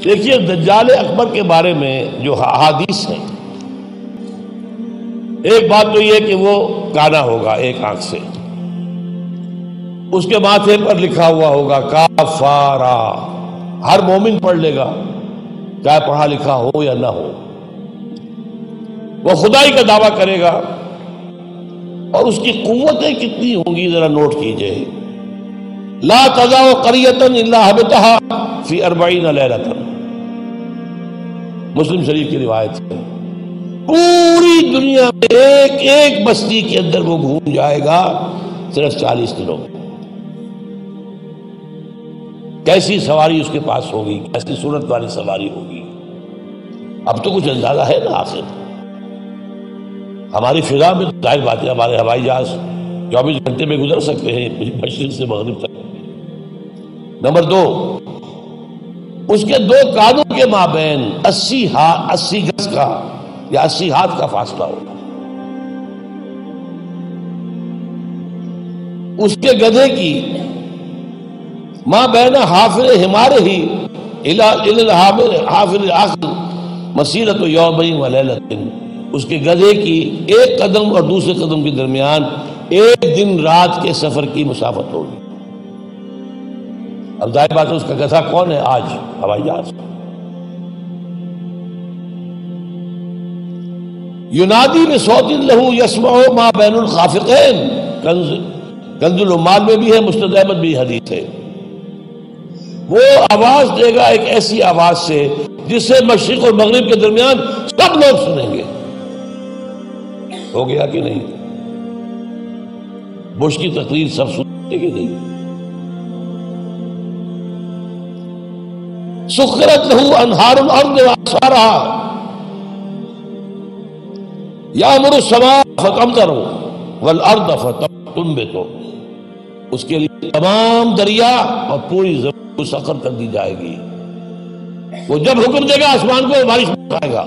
دیکھیے دجال اکبر کے بارے میں جو احادیث ہیں، ایک بات تو یہ کہ وہ کانا ہوگا ایک آنکھ سے، اس کے ماتھے پر لکھا ہوا ہوگا کافارا، ہر مومن پڑھ لے گا چاہے پڑھا لکھا ہو یا نہ ہو۔ وہ خدائی کا دعویٰ کرے گا، اور اس کی قوتیں کتنی ہوں گی ذرا نوٹ کیجئے۔ لا تزع قریۃ الا حبطها فی 40 لیلۃ، مسلم شریف کی روایت ہے۔ پوری دنیا میں ایک ایک بستی کے اندر وہ گھوم جائے گا صرف 40 دنوں میں۔ کیسی سواری اس کے پاس ہوگی، کیسی صورت والی سواری ہوگی، اب تو کچھ اندازہ ہے نا۔ آخر ہماری فضا میں ظاہر بات ہے ہمارے ہوائی جہاز 24 گھنٹے میں گزر سکتے ہیں مشرق سے مغرب تک۔ نمبر 2، اس کے 2 کانوں کے مابین 80 گز کا یا 80 ہاتھ کا فاصلہ ہوگا۔ اس کے گدھے کی ماں بین حافر ہمارے ہی حافر آخر مسیرت یومین و لیلۃ، اس کے گدھے کی ایک قدم اور دوسرے قدم کے درمیان ایک دن رات کے سفر کی مسافت ہوگی۔ اب ظاہر بات ہے اس کا گدھا کون ہے آج؟ ہوائی جہاز۔ ینادی بصوت لہ یسمع ما بین الخافقین، کنز العمال میں بھی ہے، مسند احمد بھی حدیث ہے۔ وہ آواز دے گا ایک ایسی آواز سے جس سے مشرق اور مغرب کے درمیان سب لوگ سنیں گے۔ ہو گیا کہ نہیں؟ بش کی تقریر سب سنتے کہ نہیں؟ سخرت لہ انہار الارض واسفارها یامر السماء فتمطر والارض فتنبت، اس کے لیے تمام دریا اور پوری زمین کو سخر کر دی جائے گی۔ وہ جب حکم دے گا آسمان کو بارش برسائے گا۔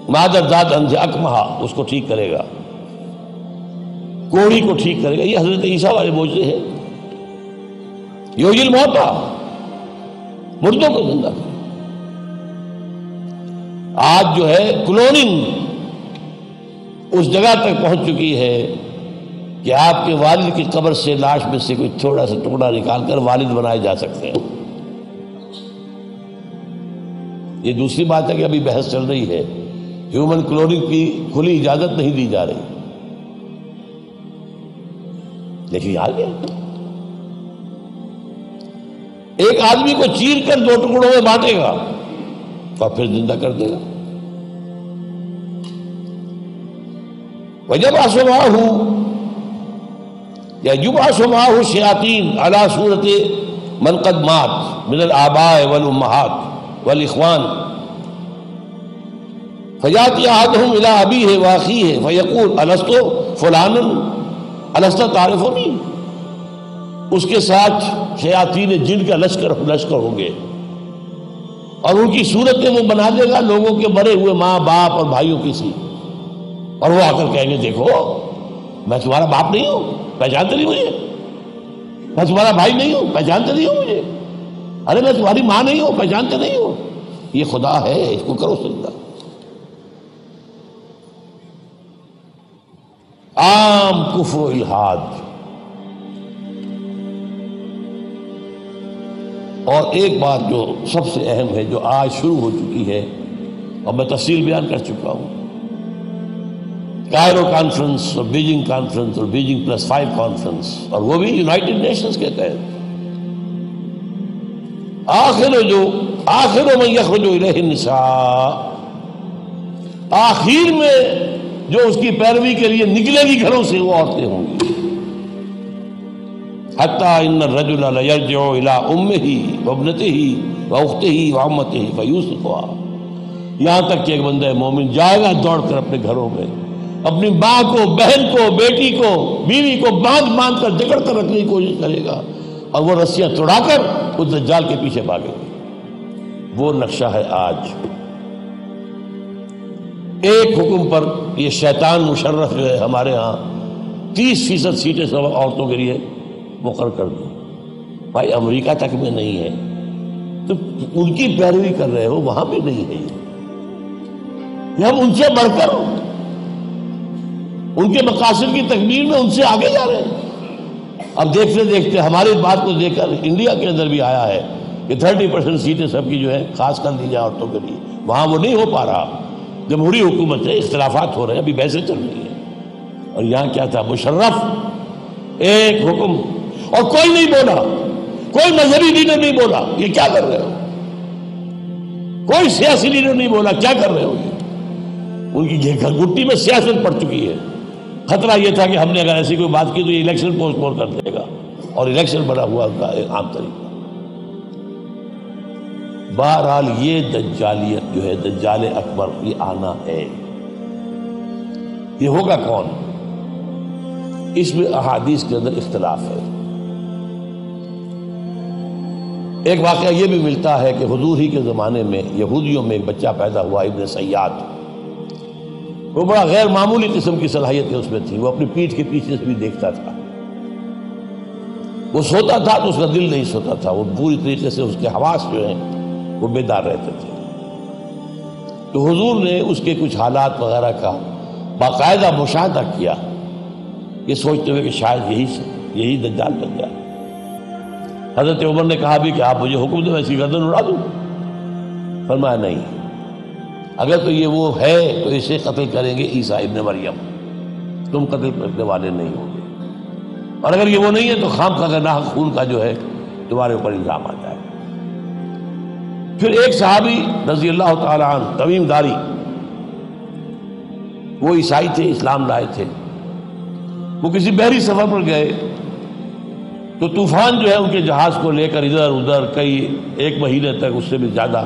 مادر ذات انز اکمہا، اس کو ٹھیک کرے گا، کوڑی کو ٹھیک کرے گا۔ یہ حضرت عیسیٰ والے معجزے ہیں۔ یحیی الموتیٰ، مردوں کو زندہ کرے۔ آج جو ہے کلوننگ اس جگہ تک پہنچ چکی ہے کہ آپ کے والد کی قبر سے لاش میں سے کوئی تھوڑا سا ٹکڑا نکال کر والد بنائے جا سکتے ہیں۔ یہ دوسری بات ہے کہ ابھی بحث چل رہی ہے، ہیومن کلوننگ کی کھلی اجازت نہیں دی جا رہی، لیکن آ گیا۔ ایک آدمی کو چیر کر 2 ٹکڑوں میں بانٹے گا اور پھر زندہ کر دے گا۔ وَيَبْعَثُ مَعَهُ یا یبعث معه الشیاطین علی صورت من قد مات من الآباء والامہات والاخوان فیاتی احدهم الی ابیہ واخیہ فیقول الست فلانا الست تعرفنی، اس کے ساتھ شیاطین جن کا لشکر ہوں گے اور ان کی صورتیں وہ بنا دے گا لوگوں کے مرے ہوئے ماں باپ اور بھائیوں کی سی، اور وہ آ کر کہیں گے دیکھو میں تمہارا باپ نہیں ہوں، پہچانتے نہیں مجھے، میں تمہارا بھائی نہیں ہوں، پہچانتے نہیں ہو مجھے، ارے میں تمہاری ماں نہیں ہوں، پہچانتے نہیں ہو، یہ خدا ہے، اس کو کرو سجدہ۔ عام کفر و الحاد۔ اور ایک بات جو سب سے اہم ہے جو آج شروع ہو چکی ہے اور میں تفصیل بیان کر چکا ہوں، کائرو کانفرنس اور بیجنگ کانفرنس اور بیجنگ +5 کانفرنس، اور وہ بھی یونائٹڈ نیشنز کے تحت، آخر من یخرج الیہ النساء، آخر میں جو اس کی پیروی کے لیے نکلے گی گھروں سے وہ عورتیں ہوں گی۔ حتی ان الرجل لیرجع الی امہ وابنتہ واختہ وعمتہ فیوثقها، یہاں تک کہ ایک بندہ مومن جائے گا دوڑ کر اپنے گھروں میں، اپنی ماں کو، بہن کو، بیٹی کو، بیوی کو باندھ کر جکڑ کر رکھنے کی کوشش کرے گا، اور وہ رسیاں توڑا کر اس دجال کے پیچھے بھاگے گا۔ وہ نقشہ ہے آج۔ ایک حکم پر یہ شیطان مشرف جو ہے ہمارے ہاں 30% سیٹیں سب عورتوں کے لیے مقرر کر دی۔ بھائی امریکہ تک میں نہیں ہے، تو ان کی پیروی کر رہے ہو، وہاں بھی نہیں ہے یہ ہم ان سے بڑھ کر ان کے مقاصد کی تکمیل میں ان سے آگے جا رہے ہیں۔ اب دیکھتے دیکھتے ہماری بات کو دیکھ کر انڈیا کے اندر بھی آیا ہے کہ 30% سیٹیں سب کی جو ہے خاص کر دی جائے عورتوں کے لیے، وہاں وہ نہیں ہو پا رہا۔ جمہوری حکومت ہے، اختلافات ہو رہے ہیں، ابھی بحثیں چل رہی ہیں۔ اور یہاں کیا تھا، مشرف ایک حکم، اور کوئی نہیں بولا، کوئی مذہبی لیڈر نہیں بولا یہ کیا کر رہے ہو، کوئی سیاسی لیڈر نہیں بولا کیا کر رہے ہو یہ۔ ان کی گھٹی میں سیاست پڑ چکی ہے۔ خطرہ یہ تھا کہ ہم نے اگر ایسی کوئی بات کی تو یہ الیکشن پوسٹ پون کر دے گا، اور الیکشن بڑا ہوا ان کا ایک عام طریقہ۔ بہرحال یہ دجالیت جو ہے، دجال اکبر، یہ آنا ہے۔ یہ ہوگا کون، اس میں احادیث کے اندر اختلاف ہے۔ ایک واقعہ یہ بھی ملتا ہے کہ حضور ہی کے زمانے میں یہودیوں میں ایک بچہ پیدا ہوا، ابن سیاد۔ وہ بڑا غیر معمولی قسم کی صلاحیت اس میں تھی، وہ اپنی پیٹھ کے پیچھے سے بھی دیکھتا تھا۔ وہ سوتا تھا تو اس کا دل نہیں سوتا تھا، وہ پوری طریقے سے اس کے حواس جو ہیں وہ بیدار رہتے تھے۔ تو حضور نے اس کے کچھ حالات وغیرہ کا باقاعدہ مشاہدہ کیا، یہ سوچتے ہوئے کہ شاید یہی دجال بن جائے۔ حضرت عمر نے کہا بھی کہ آپ مجھے حکم دیں میں اس کی گردن اڑا دوں۔ فرمایا نہیں، اگر تو یہ وہ ہے تو اسے قتل کریں گے عیسیٰ ابن مریم، تم قتل کرنے والے نہیں ہوں گے، اور اگر یہ وہ نہیں ہے تو خام کا ناحق خون کا جو ہے تمہارے اوپر الزام آ جائے۔ پھر ایک صحابی رضی اللہ تعالی عنہ، تمیم داری، وہ عیسائی تھے، اسلام لائے تھے۔ وہ کسی بحری سفر پر گئے تو طوفان جو ہے ان کے جہاز کو لے کر ادھر ادھر کئی ایک مہینے تک، اس سے بھی زیادہ،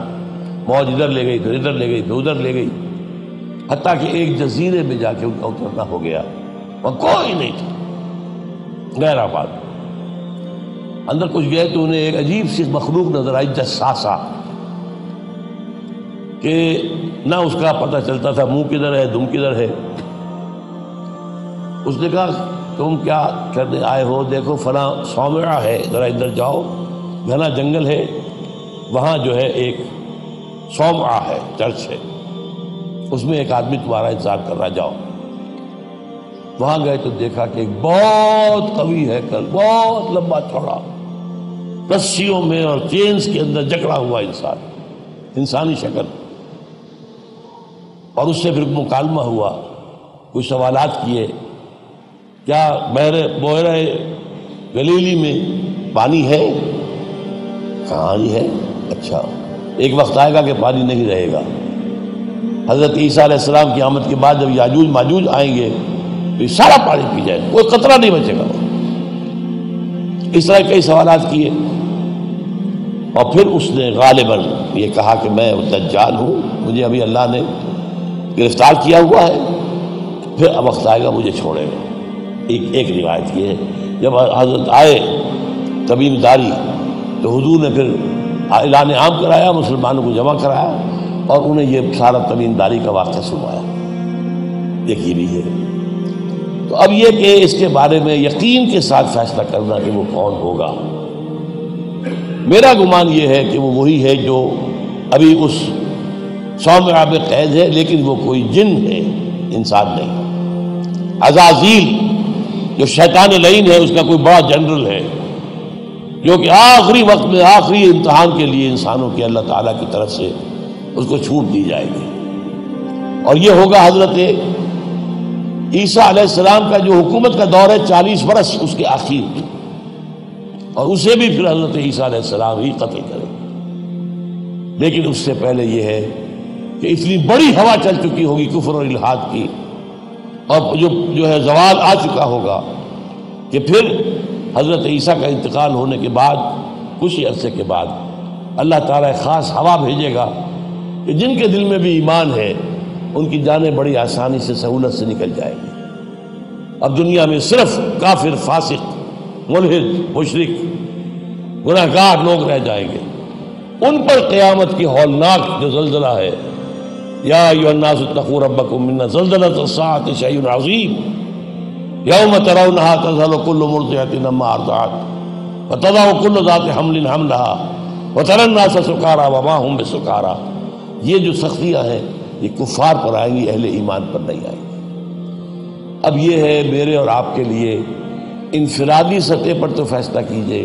موج ادھر لے گئی، پھر ادھر لے گئی، پھر ادھر لے گئی، حتیٰ کہ ایک جزیرے میں جا کے ان کا اترنا ہو گیا، وہاں کوئی نہیں تھا، غیر آباد۔ اندر کچھ گئے تو انہیں ایک عجیب سی مخلوق نظر آئی، جساسا، کہ نہ اس کا پتہ چلتا تھا منہ کدھر ہے دم کدھر ہے۔ اس نے کہا تم کیا کرنے آئے ہو؟ دیکھو فلاں صومعہ ہے، ذرا ادھر جاؤ، گھنا جنگل ہے، وہاں جو ہے ایک صومعہ ہے، چرچ ہے، اس میں ایک آدمی تمہارا انتظار کر رہا، جاؤ۔ وہاں گئے تو دیکھا کہ ایک بہت قوی ہیکل، بہت لمبا چوڑا، رسیوں میں اور چینز کے اندر جکڑا ہوا انسان، انسانی شکل۔ اور اس سے پھر مکالمہ ہوا، کچھ سوالات کیے، کیا بحیرہ گلیلی میں پانی ہے؟ کہاں ہی ہے؟ اچھا، ایک وقت آئے گا کہ پانی نہیں رہے گا۔ حضرت عیسیٰ علیہ السلام کی آمد کے بعد جب یاجوج ماجوج آئیں گے تو یہ سارا پانی پی جائے، کوئی قطرہ نہیں بچے گا۔ اس طرح کئی سوالات کیے، اور پھر اس نے غالباً یہ کہا کہ میں دجال ہوں، مجھے ابھی اللہ نے گرفتار کیا ہوا ہے، پھر اب وقت آئے گا مجھے چھوڑے گا۔ ایک روایت یہ ہے، جب حضرت آئے تمیم داری تو حضور نے پھر اعلان عام کرایا، مسلمانوں کو جمع کرایا، اور انہیں یہ سارا تمیم داری کا واقعہ سنوایا۔ دیکھیے بھی ہے۔ تو اب یہ کہ اس کے بارے میں یقین کے ساتھ فیصلہ کرنا کہ وہ کون ہوگا، میرا گمان یہ ہے کہ وہ وہی ہے جو ابھی اس صومعہ میں قید ہے، لیکن وہ کوئی جن ہے، انسان نہیں۔ عزازیل جو شیطان لعین ہے، اس کا کوئی بڑا جنرل ہے، جو کہ آخری وقت میں آخری امتحان کے لیے انسانوں کے اللہ تعالیٰ کی طرف سے اس کو چھوٹ دی جائے گی۔ اور یہ ہوگا حضرت عیسیٰ علیہ السلام کا جو حکومت کا دور ہے 40 برس، اس کے آخر، اور اسے بھی پھر حضرت عیسیٰ علیہ السلام ہی قتل کرے۔ لیکن اس سے پہلے یہ ہے کہ اتنی بڑی ہوا چل چکی ہوگی کفر اور الحاد کی، اور جو ہے زوال آ چکا ہوگا، کہ پھر حضرت عیسیٰ کا انتقال ہونے کے بعد کچھ ہی عرصے کے بعد اللہ تعالیٰ ایک خاص ہوا بھیجے گا کہ جن کے دل میں بھی ایمان ہے ان کی جانیں بڑی آسانی سے، سہولت سے نکل جائے گی۔ اب دنیا میں صرف کافر، فاسق، ملحد، مشرک، گناہگار لوگ رہ جائیں گے۔ ان پر قیامت کی ہولناک جو زلزلہ ہے، یا ایھا الناس اتقوا ربکم ان زلزلۃ الساعۃ شیء عظیم یوم ترونها تذہل کل مرضعۃ عما ارضعت وتضع کل ذات حمل حملها وَتَرَى النَّاسَ سُكَارَىٰ وَمَا هُم بِسُكَارَىٰ، یہ جو سختیاں ہیں یہ کفار پر آئیں گی، اہل ایمان پر نہیں آئیں گی۔ اب یہ ہے میرے اور آپ کے لیے انفرادی سطح پر تو فیصلہ کیجئے،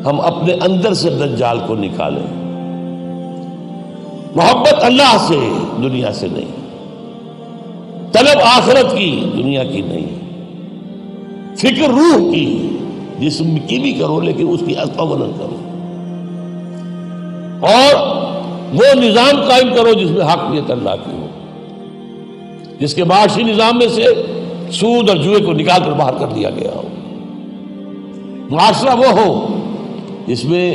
ہم اپنے اندر سے دجال کو نکالیں۔ محبت اللہ سے، دنیا سے نہیں، طلب آخرت کی، دنیا کی نہیں، فکر روح کی، جسم کی بھی کرو لیکن اس کی اتباع کرو، اور وہ نظام قائم کرو جس میں حقیقت اللہ کی ہو، جس کے معاشی نظام میں سے سود اور جوئے کو نکال کر باہر کر دیا گیا ہو، معاشرہ وہ ہو جس میں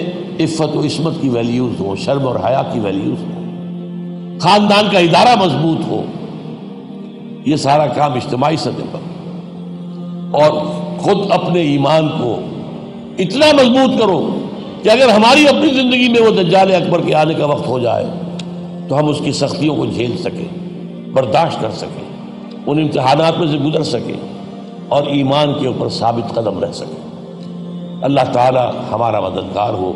عفت و عصمت کی ویلیوز ہو، شرم اور حیا کی ویلیوز ہو، خاندان کا ادارہ مضبوط ہو۔ یہ سارا کام اجتماعی سطح پر، اور خود اپنے ایمان کو اتنا مضبوط کرو کہ اگر ہماری اپنی زندگی میں وہ دجال اکبر کے آنے کا وقت ہو جائے تو ہم اس کی سختیوں کو جھیل سکیں، برداشت کر سکیں، ان امتحانات میں سے گزر سکیں، اور ایمان کے اوپر ثابت قدم رہ سکیں۔ اللہ تعالی ہمارا مددگار ہو۔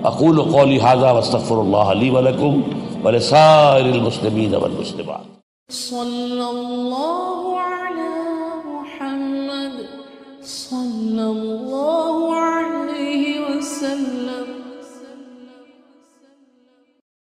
اقول قولی ھذا واستغفر اللہ لی ولکم ولسائر المسلمین والمسلمات۔ صلی اللہ علی محمد